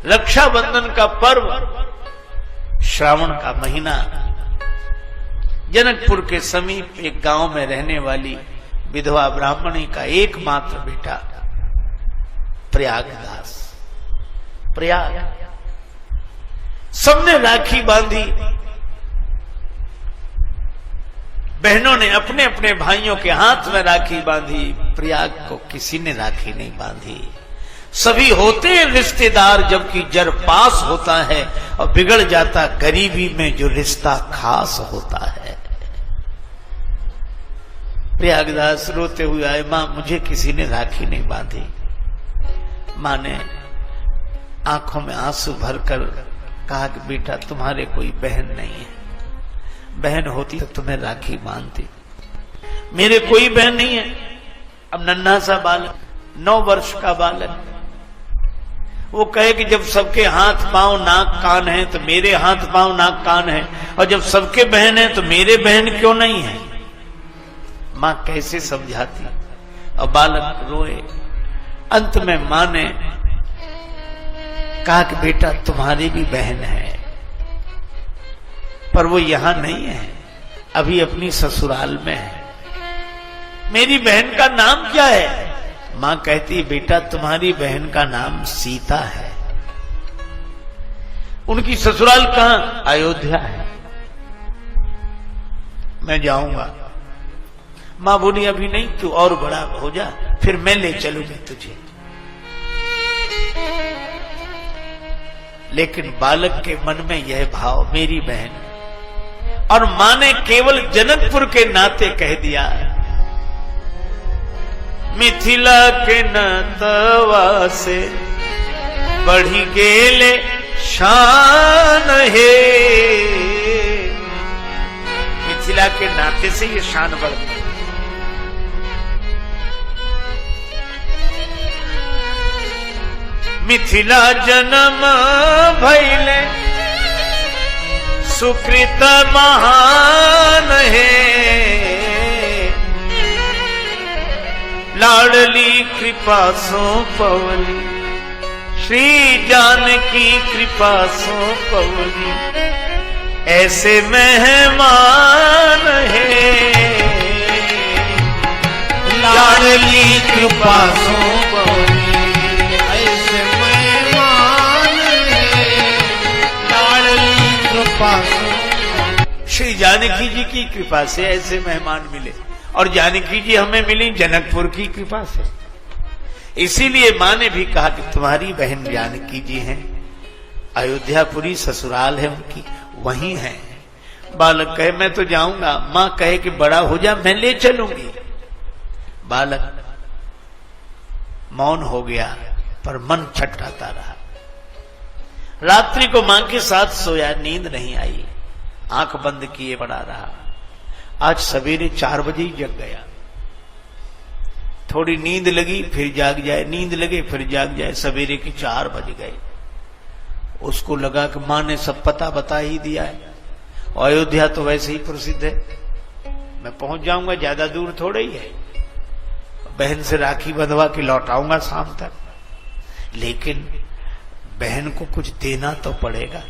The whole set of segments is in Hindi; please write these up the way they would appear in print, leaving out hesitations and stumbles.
रक्षाबंधन का पर्व, श्रावण का महीना, जनकपुर के समीप एक गांव में रहने वाली विधवा ब्राह्मणी का एकमात्र बेटा प्रयागदास। प्रयाग सबने राखी बांधी, बहनों ने अपने अपने भाइयों के हाथ में राखी बांधी। प्रयाग को किसी ने राखी नहीं बांधी। सभी होते हैं रिश्तेदार, जबकि जर पास होता है और बिगड़ जाता गरीबी में जो रिश्ता खास होता है। प्रयागदास रोते हुए आए, मां मुझे किसी ने राखी नहीं बांधी। मां ने आंखों में आंसू भरकर कहा कि बेटा तुम्हारे कोई बहन नहीं है, बहन होती तो तुम्हें राखी बांधती। मेरे कोई बहन नहीं है। अब नन्हा सा बालक, 9 वर्ष का बालक, वो कहे कि जब सबके हाथ पांव नाक कान है तो मेरे हाथ पांव नाक कान है, और जब सबके बहन है तो मेरे बहन क्यों नहीं है। मां कैसे समझाती। और बालक रोए। अंत में मां ने कहा कि बेटा तुम्हारी भी बहन है, पर वो यहां नहीं है, अभी अपनी ससुराल में है। मेरी बहन का नाम क्या है। मां कहती बेटा तुम्हारी बहन का नाम सीता है। उनकी ससुराल कहां। अयोध्या है। मैं जाऊंगा। मां बोली अभी नहीं, तू और बड़ा हो जा, फिर मैं ले चलूंगी तुझे। लेकिन बालक के मन में यह भाव, मेरी बहन, और मां ने केवल जनकपुर के नाते कह दिया, मिथिला के नतवा से बढ़ी गेले शान है। मिथिला के नाते से ये शान बढ़ गई। मिथिला जन्म भैले सुकृत महान है। लाडली कृपा सो पवली, श्री जानकी कृपा सो पवली, ऐसे मेहमान है। लाडली कृपा सो पवली, ऐसे मेहमान है। लाडली कृपा सो, श्री जानकी जी की कृपा से ऐसे मेहमान मिले, और जानकी जी हमें मिली जनकपुर की कृपा से। इसीलिए मां ने भी कहा कि तुम्हारी बहन जानकी जी हैं, अयोध्यापुरी ससुराल है उनकी, वहीं है। बालक कहे मैं तो जाऊंगा। मां कहे कि बड़ा हो जा, मैं ले चलूंगी। बालक मौन हो गया, पर मन छटपटाता रहा। रात्रि को मां के साथ सोया, नींद नहीं आई, आंख बंद किए पड़ा रहा। आज सवेरे 4 बजे ही जग गया। थोड़ी नींद लगी फिर जाग जाए, नींद लगे फिर जाग जाए, सवेरे के 4 बज गए। उसको लगा कि मां ने सब पता बता ही दिया है, और अयोध्या तो वैसे ही प्रसिद्ध है, मैं पहुंच जाऊंगा, ज्यादा दूर थोड़ा ही है। बहन से राखी बंधवा के लौटाऊंगा शाम तक। लेकिन बहन को कुछ देना तो पड़ेगा।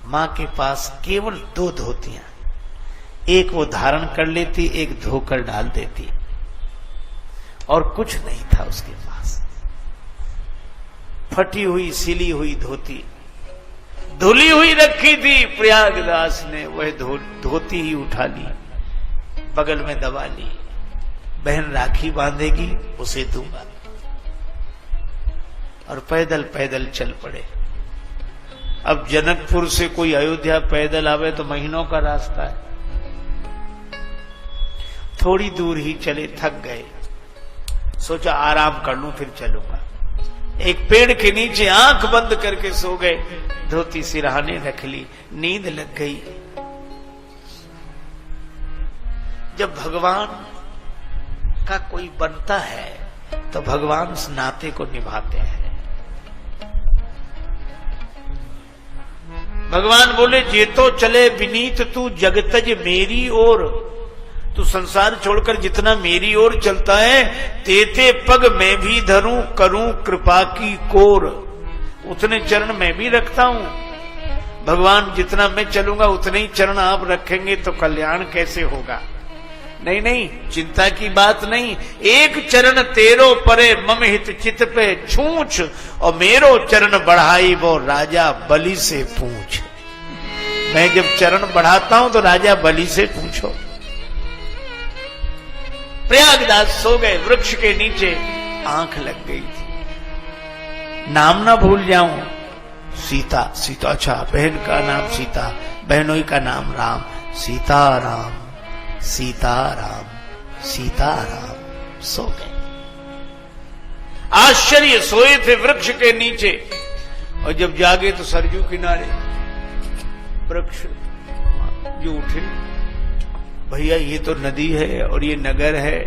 मां के पास केवल 2 धोतियां, एक वो धारण कर लेती, एक धोकर डाल देती, और कुछ नहीं था उसके पास। फटी हुई सिली हुई धोती धुली हुई रखी थी। प्रयागदास ने वह धोती ही उठा ली, बगल में दबा ली। बहन राखी बांधेगी, उसे दूंगा। और पैदल पैदल चल पड़े। अब जनकपुर से कोई अयोध्या पैदल आवे तो महीनों का रास्ता है। थोड़ी दूर ही चले, थक गए, सोचा आराम कर लूं फिर चलूंगा। एक पेड़ के नीचे आंख बंद करके सो गए, धोती सिरहाने रख ली, नींद लग गई। जब भगवान का कोई बनता है तो भगवान उस नाते को निभाते हैं। भगवान बोले जे तो चले विनीत तू जगतज मेरी ओर, तू संसार छोड़कर जितना मेरी ओर चलता है, तेते पग मैं भी धरूं करूं कृपा की कोर। उतने चरण मैं भी रखता हूं। भगवान जितना मैं चलूंगा उतने ही चरण आप रखेंगे तो कल्याण कैसे होगा? नहीं नहीं, चिंता की बात नहीं। एक चरण तेरो परे मम हित चित पे छूछ, और मेरो चरण बढ़ाई वो राजा बलि से पूछ। मैं जब चरण बढ़ाता हूं तो राजा बलि से पूछो। प्रयागदास सो गए वृक्ष के नीचे, आंख लग गई थी। नाम ना भूल जाऊं, सीता। सीता, अच्छा बहन का नाम सीता, बहनोई का नाम राम। सीताराम सीताराम सीताराम। सो गए। आश्चर्य, सोए थे वृक्ष के नीचे, और जब जागे तो सरजू किनारे वृक्ष जो उठे, भैया ये तो नदी है और ये नगर है।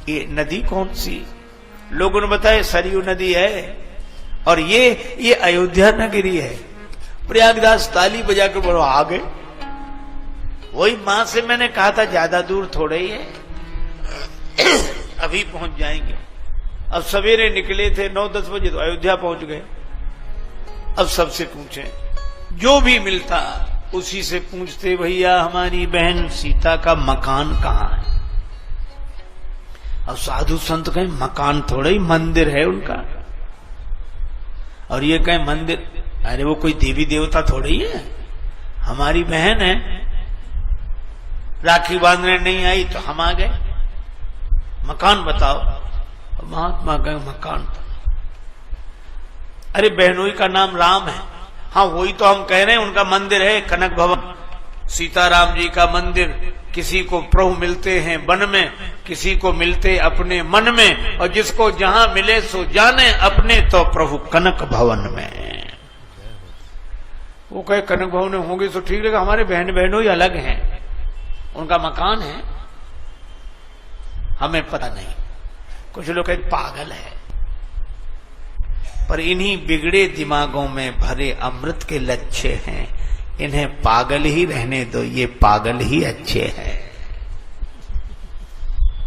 ये नदी कौन सी? लोगों ने बताया सरयू नदी है, और ये अयोध्या नगरी है। प्रयागदास ताली बजाकर बोलो आ गए। वही मां से मैंने कहा था ज्यादा दूर थोड़े ही है, अभी पहुंच जाएंगे। अब सवेरे निकले थे 9-10 बजे, तो अयोध्या पहुंच गए। अब सबसे पूछे, जो भी मिलता उसी से पूछते, भैया हमारी बहन सीता का मकान कहां है? अब साधु संत कहें मकान थोड़ा ही, मंदिर है उनका। और ये कहें मंदिर, अरे वो कोई देवी देवता थोड़ी ही है, हमारी बहन है। राखी बांधने नहीं आई तो हम आ गए, मकान बताओ। महात्मा कहें मकान तो, अरे बहनोई का नाम राम है। हाँ वही तो हम कह रहे हैं, उनका मंदिर है कनक भवन। सीताराम जी का मंदिर, किसी को प्रभु मिलते हैं वन में, किसी को मिलते अपने मन में, और जिसको जहां मिले सो जाने अपने, तो प्रभु कनक भवन में। वो कहे कनक भवन में होंगे तो ठीक रहेगा, हमारे बहन बहनों ही अलग हैं, उनका मकान है, हमें पता नहीं। कुछ लोग कहते पागल है, पर इन्हीं बिगड़े दिमागों में भरे अमृत के लच्छे हैं, इन्हें पागल ही रहने दो, ये पागल ही अच्छे हैं।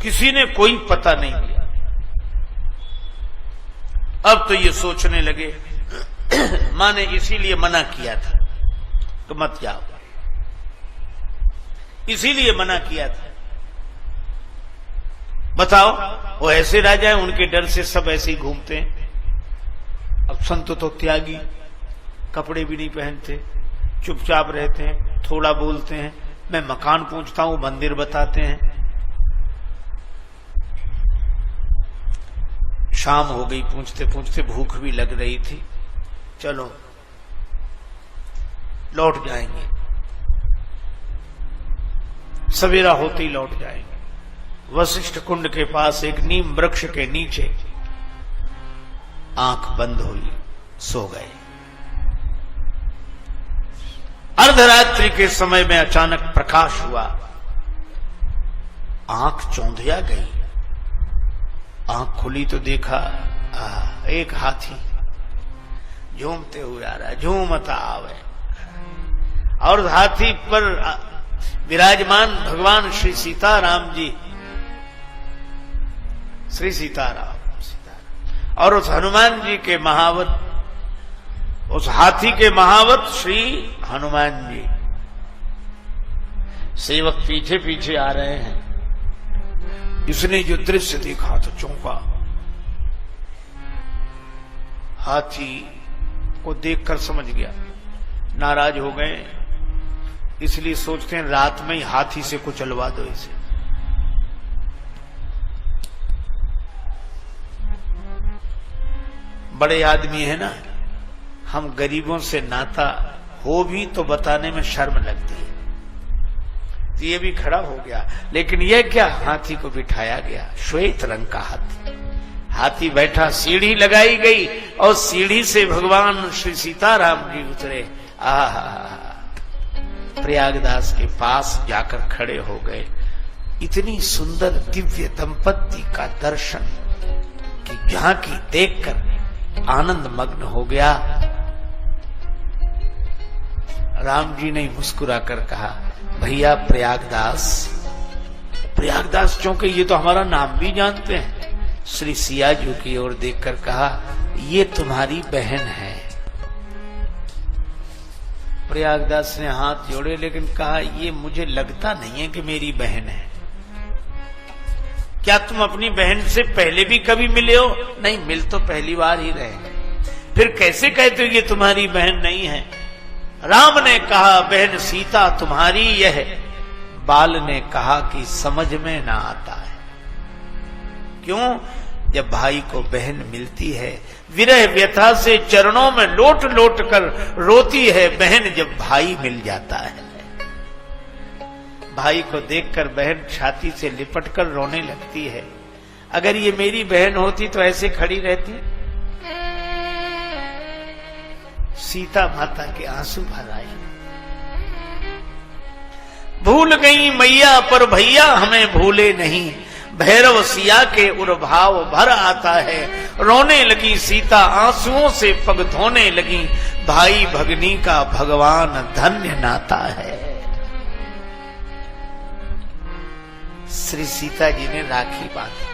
किसी ने कोई पता नहीं दिया। अब तो ये सोचने लगे मां ने इसीलिए मना किया था तो मत जाओ, इसीलिए मना किया था। बताओ, वो ऐसे राजा हैं, उनके डर से सब ऐसे ही घूमते हैं। अब संत तो त्यागी, कपड़े भी नहीं पहनते, चुपचाप रहते हैं, थोड़ा बोलते हैं। मैं मकान पूछता हूं, मंदिर बताते हैं। शाम हो गई, पूछते पूछते भूख भी लग रही थी। चलो लौट जाएंगे, सवेरा होते ही लौट जाएंगे। वशिष्ठ कुंड के पास एक नीम वृक्ष के नीचे आंख बंद हुई, सो गए। अर्धरात्रि के समय में अचानक प्रकाश हुआ, आंख चौंधिया गई। आंख खुली तो देखा एक हाथी झूमते हुए आ रहा है, झूमता आवे, और हाथी पर विराजमान भगवान श्री सीताराम जी, श्री सीताराम, और उस हनुमान जी के महावत, उस हाथी के महावत श्री हनुमान जी। सेवक पीछे पीछे आ रहे हैं। इसने जो दृश्य देखा तो चौंका। हाथी को देखकर समझ गया, नाराज हो गए, इसलिए सोचते हैं रात में ही हाथी से कुचलवा दो इसे। बड़े आदमी है ना, हम गरीबों से नाता हो भी तो बताने में शर्म लगती है। तो ये भी खड़ा हो गया, लेकिन ये क्या, हाथी को बिठाया गया, श्वेत रंग का हाथी। हाथी बैठा, सीढ़ी लगाई गई, और सीढ़ी से भगवान श्री सीताराम जी उतरे। प्रयागदास के पास जाकर खड़े हो गए। इतनी सुंदर दिव्य दंपत्ति का दर्शन कि जहां की देखकर आनंद मग्न हो गया। राम जी ने मुस्कुराकर कहा, भैया प्रयागदास। प्रयागदास चौंके, ये तो हमारा नाम भी जानते हैं। श्री सिया जी की ओर देखकर कहा, ये तुम्हारी बहन है। प्रयागदास ने हाथ जोड़े लेकिन कहा, ये मुझे लगता नहीं है कि मेरी बहन है। क्या तुम अपनी बहन से पहले भी कभी मिले हो? नहीं, मिल तो पहली बार ही रहे। फिर कैसे कहते हो ये तुम्हारी बहन नहीं है? राम ने कहा, बहन सीता तुम्हारी यह। बाल ने कहा कि समझ में ना आता है। क्यों? जब भाई को बहन मिलती है, विरह व्यथा से चरणों में लोट लोट कर रोती है बहन जब भाई मिल जाता है। भाई को देखकर बहन छाती से लिपटकर रोने लगती है। अगर ये मेरी बहन होती तो ऐसे खड़ी रहती? सीता माता के आंसू भर आए। भूल गई मैया पर भैया हमें भूले नहीं, भैरव सिया के उर्भाव भर आता है। रोने लगी सीता आंसुओं से पग धोने लगी, भाई भगनी का भगवान धन्य नाता है। श्री सीता जी ने राखी बांधी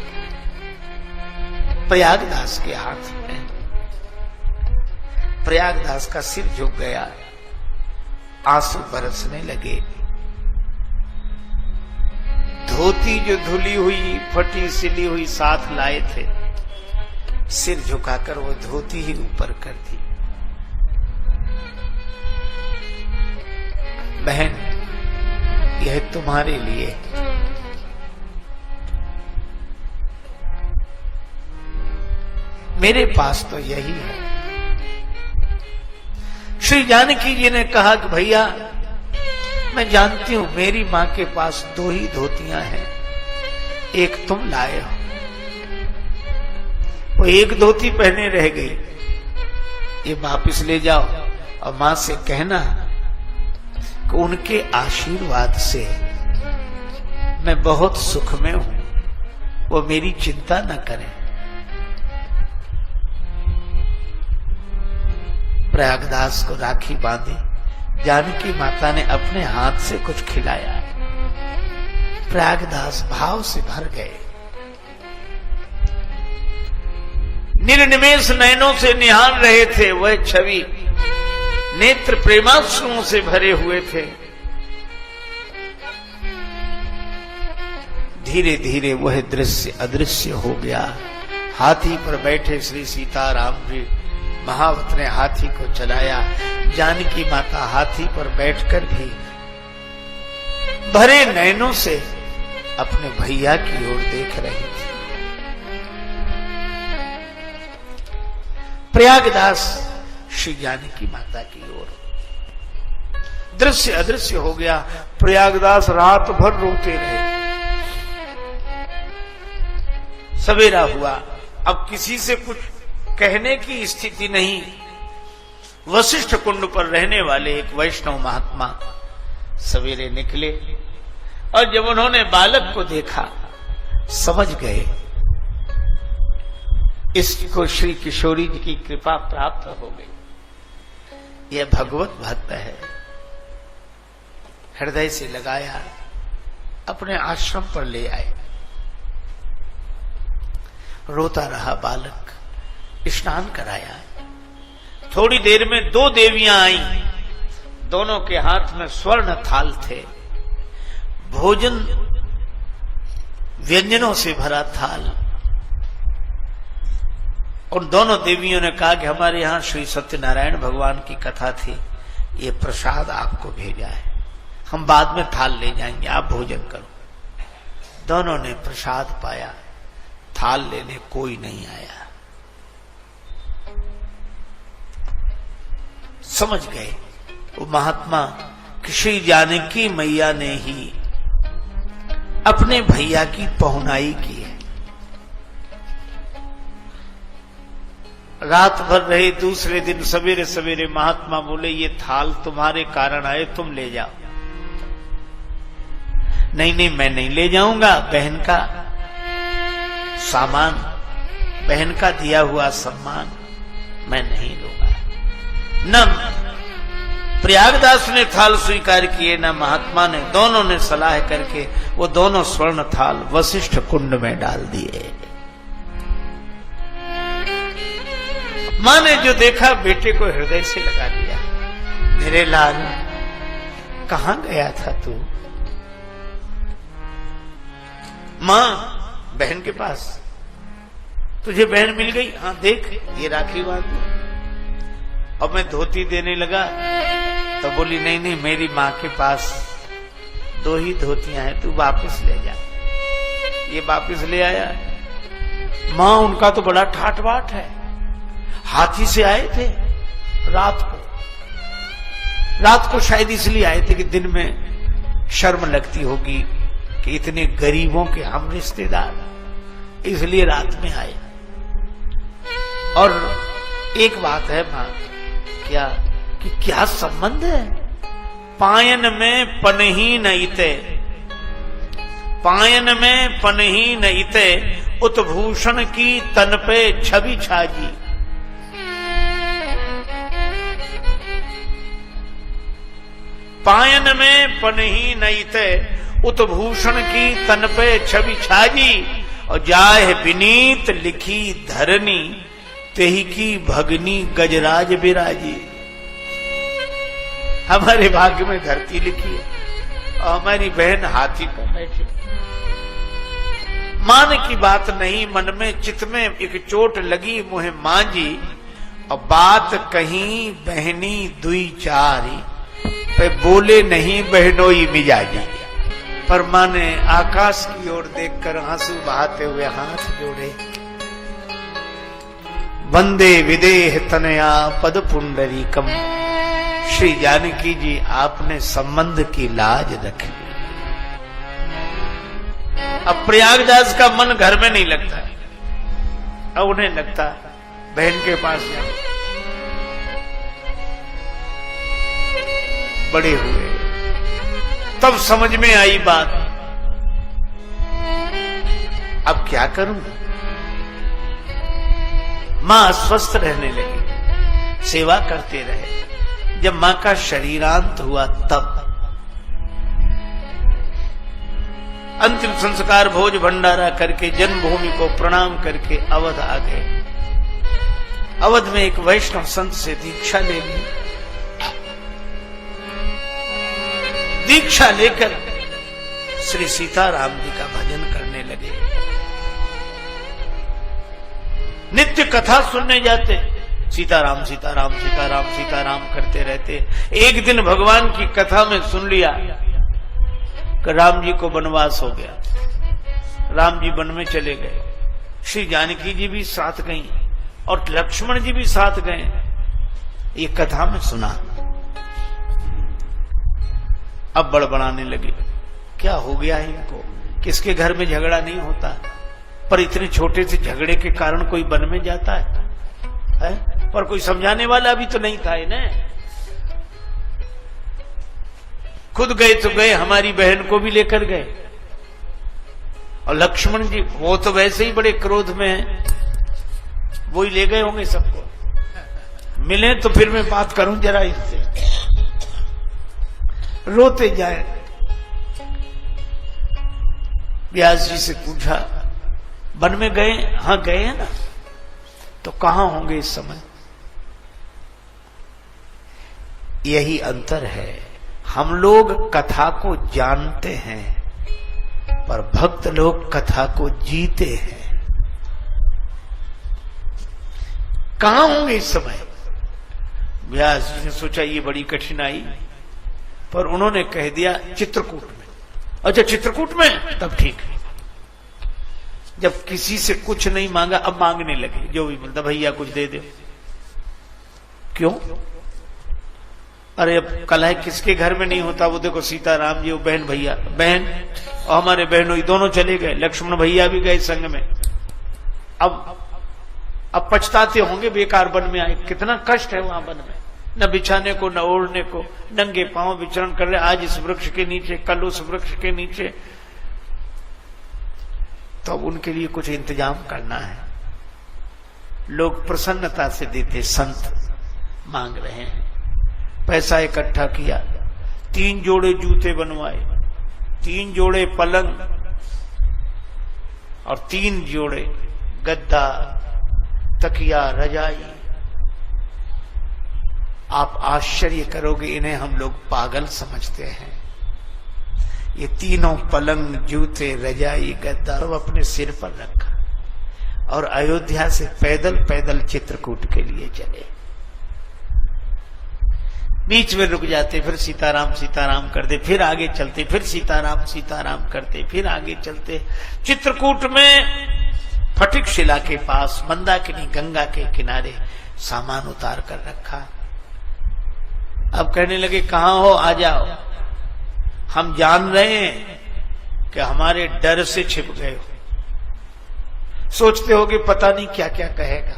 प्रयागदास के हाथ में। प्रयागदास का सिर झुक गया, आंसू बरसने लगे। धोती जो धुली हुई फटी सिली हुई साथ लाए थे, सिर झुकाकर वो धोती ही ऊपर कर दी। बहन, यह तुम्हारे लिए। मेरे पास तो यही है। श्री जानकी जी ने कहा कि भैया, मैं जानती हूं मेरी मां के पास 2 ही धोतियां हैं, एक तुम लाए हो। वो एक धोती पहने रह गई, ये वापिस ले जाओ और मां से कहना कि उनके आशीर्वाद से मैं बहुत सुख में हूं, वो मेरी चिंता न करें। प्रयागदास को राखी बांधी। जानकी माता ने अपने हाथ से कुछ खिलाया। प्रयागदास भाव से भर गए। निर्निमेष नयनों से निहार रहे थे वह छवि, नेत्र प्रेमाश्रुओं से भरे हुए थे। धीरे धीरे वह दृश्य अदृश्य हो गया। हाथी पर बैठे श्री सीताराम जी, महावत ने हाथी को चलाया। जानकी माता हाथी पर बैठकर भी भरे नयनों से अपने भैया की ओर देख रही थी। प्रयागदास श्री जानकी माता की ओर। दृश्य अदृश्य हो गया। प्रयागदास रात भर रोते रहे। सवेरा हुआ, अब किसी से कुछ कहने की स्थिति नहीं। वशिष्ठ कुंड पर रहने वाले एक वैष्णव महात्मा सवेरे निकले और जब उन्होंने बालक को देखा समझ गए इसको श्री किशोरी जी की कृपा प्राप्त हो गई, यह भगवत भक्त है। हृदय से लगाया, अपने आश्रम पर ले आए। रोता रहा बालक, स्नान कराया। थोड़ी देर में 2 देवियां आईं। दोनों के हाथ में स्वर्ण थाल थे, भोजन व्यंजनों से भरा थाल। उन दोनों देवियों ने कहा कि हमारे यहां श्री सत्यनारायण भगवान की कथा थी, ये प्रसाद आपको भेजा है, हम बाद में थाल ले जाएंगे, आप भोजन करो। दोनों ने प्रसाद पाया, थाल लेने कोई नहीं आया। समझ गए वो महात्मा कि श्री जानकी मैया ने ही अपने भैया की पहुनाई की है। रात भर रहे। दूसरे दिन सवेरे सवेरे महात्मा बोले, ये थाल तुम्हारे कारण आए, तुम ले जाओ। नहीं नहीं, मैं नहीं ले जाऊंगा। बहन का सामान, बहन का दिया हुआ सम्मान मैं नहीं लूंगा। न प्रयागदास ने थाल स्वीकार किए, न महात्मा ने। दोनों ने सलाह करके वो दोनों स्वर्ण थाल वशिष्ठ कुंड में डाल दिए। मां ने जो देखा बेटे को हृदय से लगा लिया। मेरे लाल, कहां गया था तू? मां, बहन के पास। तुझे बहन मिल गई? हाँ, देख ये राखी बांधू। अब मैं धोती देने लगा तो बोली नहीं नहीं, मेरी मां के पास 2 ही धोतियां हैं, तू वापस ले जा। ये वापस ले आया। मां उनका तो बड़ा ठाट बाट है। हाथी से आए थे रात को शायद इसलिए आए थे कि दिन में शर्म लगती होगी कि इतने गरीबों के हम रिश्तेदार, इसलिए रात में आए। और एक बात है मां, क्या संबंध है? पायन में पनही न इते, पायन में पनही न इते, उत्भूषण की तन पे छवि छाजी। पायन में पनही न इते, उत्भूषण की तन पे छवि छाजी। और जाहे विनीत लिखी धरनी, तेही की भगनी गजराज बिराजी। हमारे भाग्य में धरती लिखी है और हमारी बहन हाथी पर बैठी। मान की बात नहीं, मन में चित्त में एक चोट लगी मुहे मां जी। और बात कहीं बहनी दुई चारी, पे बोले नहीं बहनोई मिजाजी। पर मां ने आकाश की ओर देखकर आंसू बहाते हुए हाथ जोड़े। वंदे विदेह तनया पद पुंडरीकम। श्री जानकी जी, आपने संबंध की लाज रखी। अब प्रयागराज का मन घर में नहीं लगता, अब उन्हें लगता बहन के पास जाओ। बड़े हुए तब समझ में आई बात, अब क्या करूं? मां अस्वस्थ रहने लगी, सेवा करते रहे। जब मां का शरीरांत हुआ तब अंतिम संस्कार भोज भंडारा करके जन्मभूमि को प्रणाम करके अवध आ गए। अवध में एक वैष्णव संत से दीक्षा ले ली। दीक्षा लेकर श्री सीताराम जी का भजन करने लगे। नित्य कथा सुनने जाते, सीताराम सीताराम सीताराम सीताराम करते रहते। एक दिन भगवान की कथा में सुन लिया कि राम जी को वनवास हो गया। राम जी वन में चले गए, श्री जानकी जी भी साथ गई और लक्ष्मण जी भी साथ गए। ये कथा में सुना, अब बड़बड़ाने लगे, क्या हो गया है इनको? किसके घर में झगड़ा नहीं होता, पर इतने छोटे से झगड़े के कारण कोई वन में जाता है? पर कोई समझाने वाला भी तो नहीं था इन्हें। खुद गए तो गए, हमारी बहन को भी लेकर गए। और लक्ष्मण जी वो तो वैसे ही बड़े क्रोध में हैं, वो ही ले गए होंगे सबको। मिले तो फिर मैं बात करूं जरा इससे। रोते जाए। व्यास जी से पूछा, वन में गए? हाँ गए हैं ना, तो कहां होंगे इस समय? यही अंतर है, हम लोग कथा को जानते हैं पर भक्त लोग कथा को जीते हैं। कहां होंगे इस समय? व्यास जी ने सोचा ये बड़ी कठिनाई, पर उन्होंने कह दिया चित्रकूट में। अच्छा चित्रकूट में, तब ठीक है। जब किसी से कुछ नहीं मांगा, अब मांगने लगे, जो भी मिलता भैया कुछ दे दे। क्यों? अरे अब कलह किसके घर में नहीं होता? वो देखो सीताराम जी, वो बहन भैया, बहन और हमारे बहनों दोनों चले गए, लक्ष्मण भैया भी गए संग में। अब पछताते होंगे बेकार वन में आए। कितना कष्ट है वहां वन में, न बिछाने को न ओढ़ने को, नंगे पांव विचरण कर रहे, आज इस वृक्ष के नीचे, कल उस वृक्ष के नीचे। तो अब उनके लिए कुछ इंतजाम करना है। लोग प्रसन्नता से देते, संत मांग रहे हैं। पैसा इकट्ठा किया, 3 जोड़े जूते बनवाए, 3 जोड़े पलंग और 3 जोड़े गद्दा, तकिया, रजाई, आप आश्चर्य करोगे, इन्हें हम लोग पागल समझते हैं। ये तीनों पलंग, जूते, रजाई, गद्दा सब अपने सिर पर रखा और अयोध्या से पैदल पैदल चित्रकूट के लिए चले। बीच में रुक जाते, फिर सीताराम सीताराम करते, फिर आगे चलते, फिर सीताराम सीताराम करते, फिर आगे चलते। चित्रकूट में फटिक शिला के पास मंदाकिनी गंगा के किनारे सामान उतार कर रखा। अब कहने लगे, कहां हो, आ जाओ, हम जान रहे हैं कि हमारे डर से छिप गए हो। सोचते हो कि पता नहीं क्या क्या कहेगा।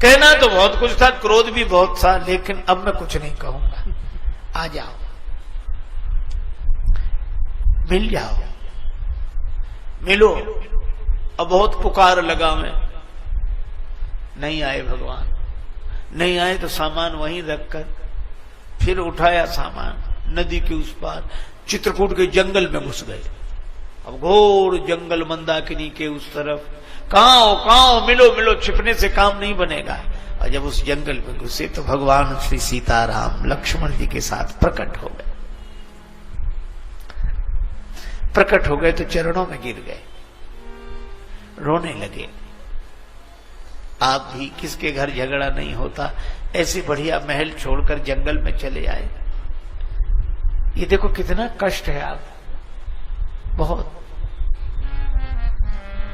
कहना तो बहुत कुछ था, क्रोध भी बहुत था, लेकिन अब मैं कुछ नहीं कहूंगा। आ जाओ, मिल जाओ, मिलो। अब बहुत पुकार लगा मैं, नहीं आए भगवान। नहीं आए तो सामान वहीं रखकर फिर उठाया सामान, नदी के उस पार चित्रकूट के जंगल में घुस गए। अब घोर जंगल, मंदाकिनी के उस तरफ। कहां हो, मिलो मिलो, छिपने से काम नहीं बनेगा। और जब उस जंगल में घुसे तो भगवान श्री सीताराम लक्ष्मण जी के साथ प्रकट हो गए। प्रकट हो गए तो चरणों में गिर गए, रोने लगे। आप भी किसके घर झगड़ा नहीं होता, ऐसे बढ़िया महल छोड़कर जंगल में चले आए। ये देखो कितना कष्ट है आप, बहुत।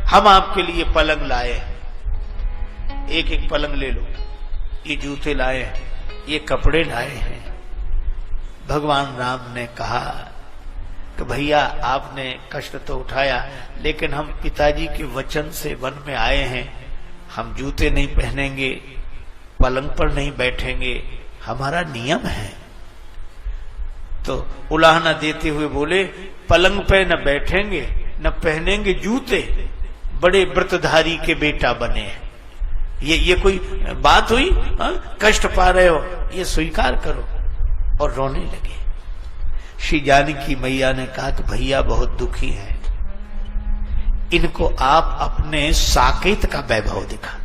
हम आपके लिए पलंग लाए, एक एक पलंग ले लो। ये जूते लाए हैं, ये कपड़े लाए हैं। भगवान राम ने कहा कि भैया आपने कष्ट तो उठाया, लेकिन हम पिताजी के वचन से वन में आए हैं। हम जूते नहीं पहनेंगे, पलंग पर नहीं बैठेंगे, हमारा नियम है। तो उलाहना देते हुए बोले, पलंग पे न बैठेंगे न पहनेंगे जूते, बड़े व्रतधारी के बेटा बने हैं। ये कोई बात हुई? कष्ट पा रहे हो, ये स्वीकार करो। और रोने लगे। श्री जानकी मैया ने कहा कि भैया बहुत दुखी हैं, इनको आप अपने साकेत का वैभव दिखा।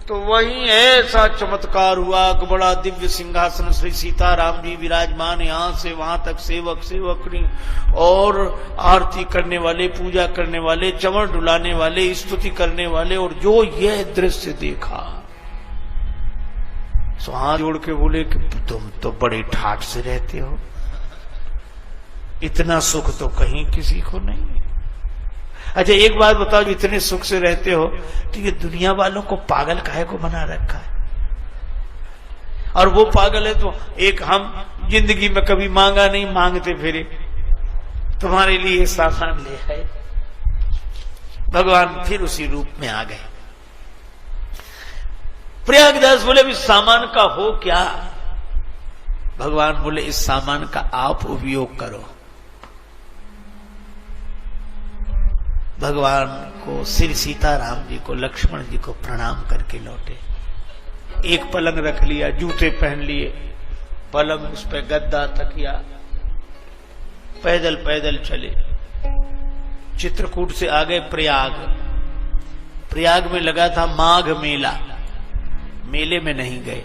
तो वही ऐसा चमत्कार हुआ कि बड़ा दिव्य सिंहासन श्री सीताराम जी विराजमान, यहां से वहां तक सेवक सेवकनी और आरती करने वाले, पूजा करने वाले, चमर डुलाने वाले, स्तुति करने वाले। और जो यह दृश्य देखा सो हाथ जोड़ के बोले कि तुम तो बड़े ठाठ से रहते हो, इतना सुख तो कहीं किसी को नहीं। अच्छा एक बात बताओ, इतने सुख से रहते हो तो ये दुनिया वालों को पागल काहे को बना रखा है? और वो पागल है तो एक हम जिंदगी में कभी मांगा नहीं, मांगते फिरे, तुम्हारे लिए सामान ले आए। भगवान फिर उसी रूप में आ गए। प्रयागदास बोले इस सामान का हो क्या? भगवान बोले इस सामान का आप उपयोग करो। भगवान को, श्री सीताराम जी को, लक्ष्मण जी को प्रणाम करके लौटे। एक पलंग रख लिया, जूते पहन लिए, पलंग उस पे गद्दा तकिया, पैदल पैदल चले। चित्रकूट से आ गए प्रयाग। प्रयाग में लगा था माघ मेला, मेले में नहीं गए।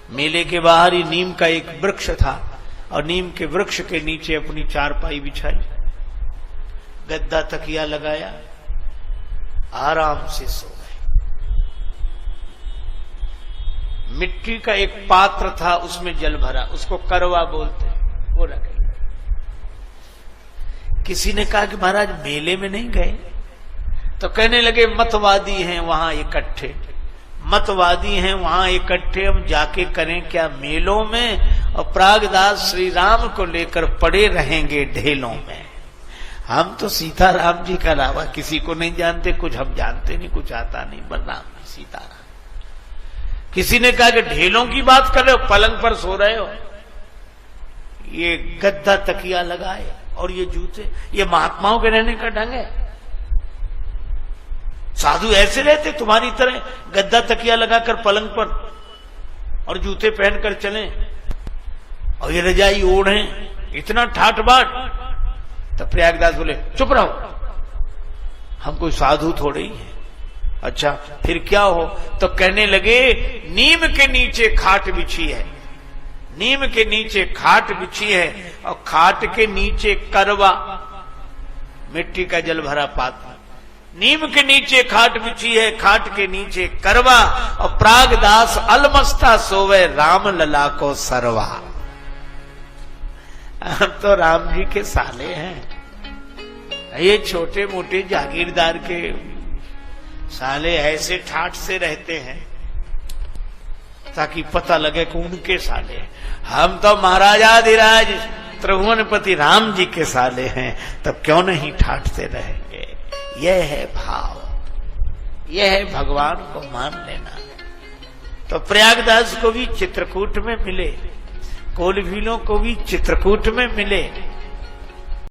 मेले के बाहर ही नीम का एक वृक्ष था और नीम के वृक्ष के नीचे अपनी चारपाई बिछाई, गद्दा तकिया लगाया, आराम से सो गए। मिट्टी का एक पात्र था, उसमें जल भरा, उसको करवा बोलते, वो रख लिया। किसी ने कहा कि महाराज मेले में नहीं गए? तो कहने लगे मतवादी हैं वहां इकट्ठे, मतवादी हैं वहां इकट्ठे, हम जाके करें क्या मेलों में? और प्रागदास श्री राम को लेकर पड़े रहेंगे ढेलों में। हम तो सीताराम जी का अलावा किसी को नहीं जानते, कुछ हम जानते नहीं, कुछ आता नहीं, बलराम सीताराम। किसी ने कहा कि ढेलों की बात कर रहे हो, पलंग पर सो रहे हो, ये गद्दा तकिया लगाए और ये जूते, ये महात्माओं के रहने का ढंग है? साधु ऐसे रहते तुम्हारी तरह, गद्दा तकिया लगाकर पलंग पर और जूते पहनकर चलें और ये रजाई ओढ़े, इतना ठाठ बाट? तब प्रयागदास बोले चुप रहो, हम कोई साधु थोड़े ही हैं, अच्छा फिर क्या हो? तो कहने लगे नीम के नीचे खाट बिछी है, नीम के नीचे खाट बिछी है और खाट के नीचे करवा, मिट्टी का जल भरा पात्र, नीम के नीचे खाट बिछी है, खाट के नीचे करवा और प्रागदास अलमस्ता सोवे राम लला को सरवा। हम तो राम जी के साले हैं, ये छोटे मोटे जागीरदार के साले ऐसे ठाठ से रहते हैं ताकि पता लगे कि उनके साले। हम तो महाराजाधिराज त्रिभुवनपति राम जी के साले हैं, तब क्यों नहीं ठाठते रहेंगे। यह है भाव, यह है भगवान को मान लेना। तो प्रयागदास को भी चित्रकूट में मिले, कोलभीलों को भी चित्रकूट में मिले,